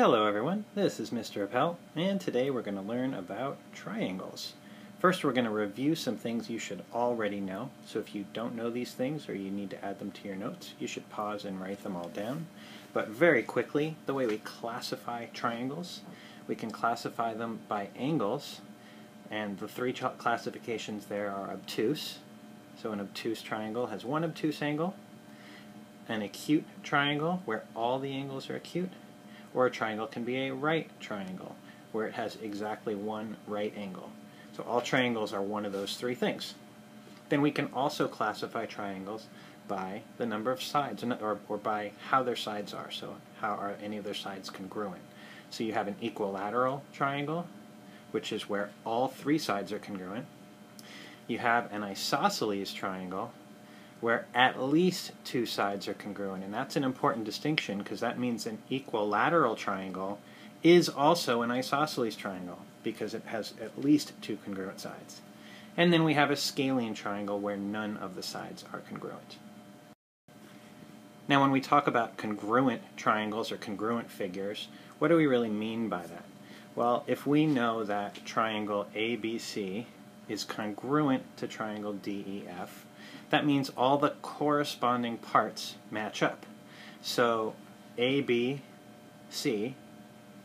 Hello everyone, this is Mr. Appel, and today we're going to learn about triangles. First we're going to review some things you should already know, so if you don't know these things or you need to add them to your notes, you should pause and write them all down. But very quickly, the way we classify triangles, we can classify them by angles, and the three classifications there are obtuse. So an obtuse triangle has one obtuse angle, an acute triangle where all the angles are acute, or a triangle can be a right triangle, where it has exactly one right angle. So all triangles are one of those three things. Then we can also classify triangles by the number of sides, or by how their sides are. So how are any of their sides congruent? So you have an equilateral triangle, which is where all three sides are congruent. You have an isosceles triangle, where at least two sides are congruent. And that's an important distinction because that means an equilateral triangle is also an isosceles triangle because it has at least two congruent sides. And then we have a scalene triangle where none of the sides are congruent. Now when we talk about congruent triangles or congruent figures, what do we really mean by that? Well, if we know that triangle ABC is congruent to triangle DEF, that means all the corresponding parts match up. So ABC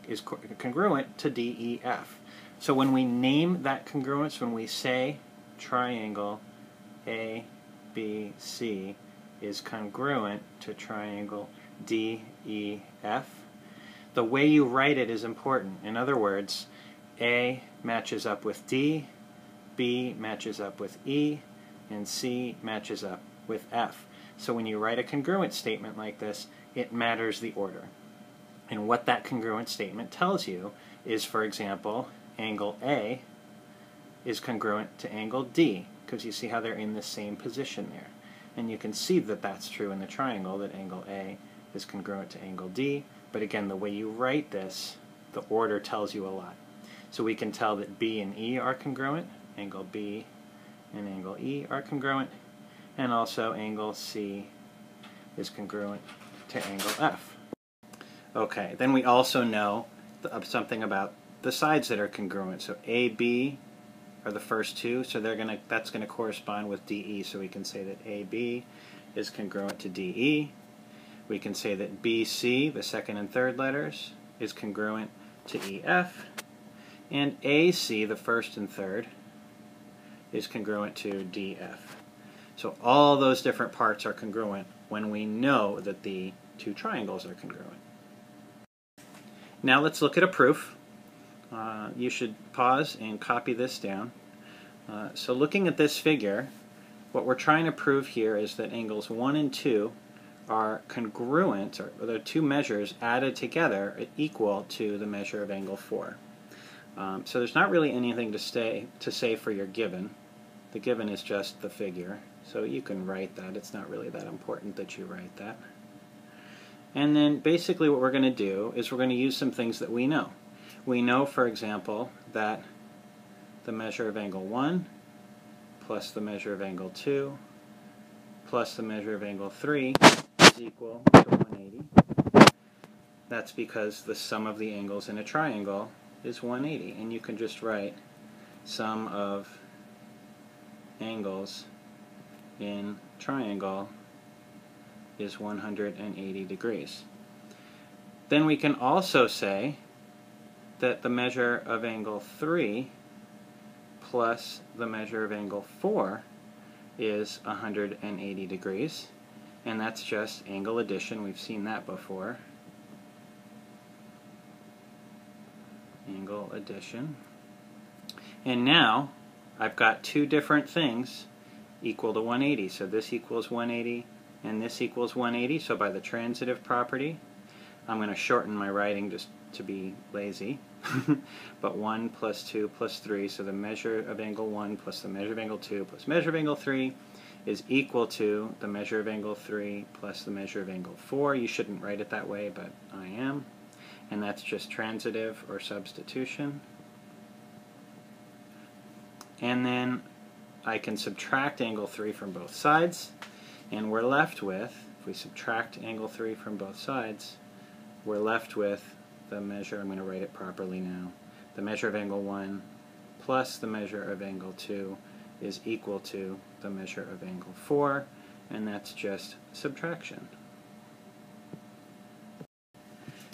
is congruent to DEF. So when we name that congruence, when we say triangle ABC is congruent to triangle DEF, the way you write it is important. In other words, A matches up with D, B matches up with E, and C matches up with F. So when you write a congruent statement like this, it matters the order. And what that congruent statement tells you is, for example, angle A is congruent to angle D, because you see how they're in the same position there. And you can see that that's true in the triangle, that angle A is congruent to angle D, but again, the way you write this, the order tells you a lot. So we can tell that B and E are congruent, angle B and angle E are congruent, and also angle C is congruent to angle F. Okay, then we also know something about the sides that are congruent. So AB are the first two, so that's going to correspond with DE, so we can say that AB is congruent to DE. We can say that BC, the second and third letters, is congruent to EF, and AC, the first and third, is congruent to DF. So all those different parts are congruent when we know that the two triangles are congruent. Now let's look at a proof. You should pause and copy this down. So looking at this figure, what we're trying to prove here is that angles 1 and 2 are congruent, or the two measures added together equal to the measure of angle 4. So there's not really anything to say for your given. The given is just the figure, so you can write that. It's not really that important that you write that. And then basically what we're going to do is we're going to use some things that we know. We know, for example, that the measure of angle 1 plus the measure of angle 2 plus the measure of angle 3 is equal to 180. That's because the sum of the angles in a triangle is 180, and you can just write sum of angles in triangle is 180 degrees. Then we can also say that the measure of angle 3 plus the measure of angle 4 is 180 degrees, and that's just angle addition. We've seen that before. Angle addition. And now I've got two different things equal to 180. So this equals 180 and this equals 180. So by the transitive property, I'm going to shorten my writing just to be lazy. But 1 plus 2 plus 3, so the measure of angle 1 plus the measure of angle 2 plus measure of angle 3 is equal to the measure of angle 3 plus the measure of angle 4. You shouldn't write it that way, but I am. And that's just transitive or substitution. And then I can subtract angle 3 from both sides, and we're left with, if we subtract angle 3 from both sides, we're left with the measure, I'm going to write it properly now, the measure of angle 1 plus the measure of angle 2 is equal to the measure of angle 4, and that's just subtraction.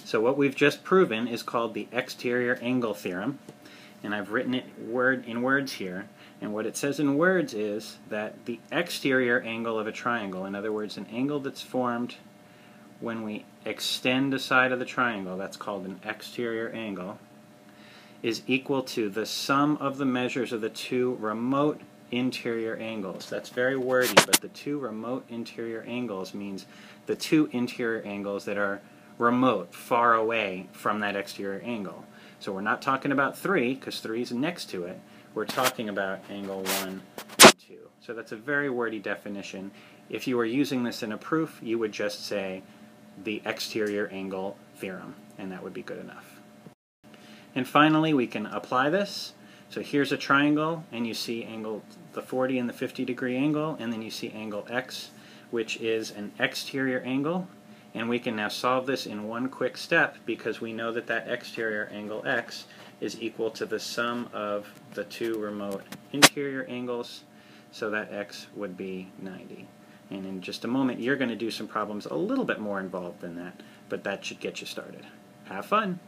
So what we've just proven is called the exterior angle theorem, and I've written it in words here, and what it says in words is that the exterior angle of a triangle, in other words an angle that's formed when we extend a side of the triangle, that's called an exterior angle, is equal to the sum of the measures of the two remote interior angles. That's very wordy, but the two remote interior angles means the two interior angles that are remote, far away from that exterior angle. So we're not talking about 3, because 3 is next to it. We're talking about angle 1 and 2. So that's a very wordy definition. If you were using this in a proof, you would just say the exterior angle theorem, and that would be good enough. And finally, we can apply this. So here's a triangle, and you see the 40 and the 50 degree angle, and then you see angle x, which is an exterior angle. And we can now solve this in one quick step because we know that that exterior angle x is equal to the sum of the two remote interior angles, so that x would be 90. And in just a moment you're going to do some problems a little bit more involved than that, but that should get you started. Have fun!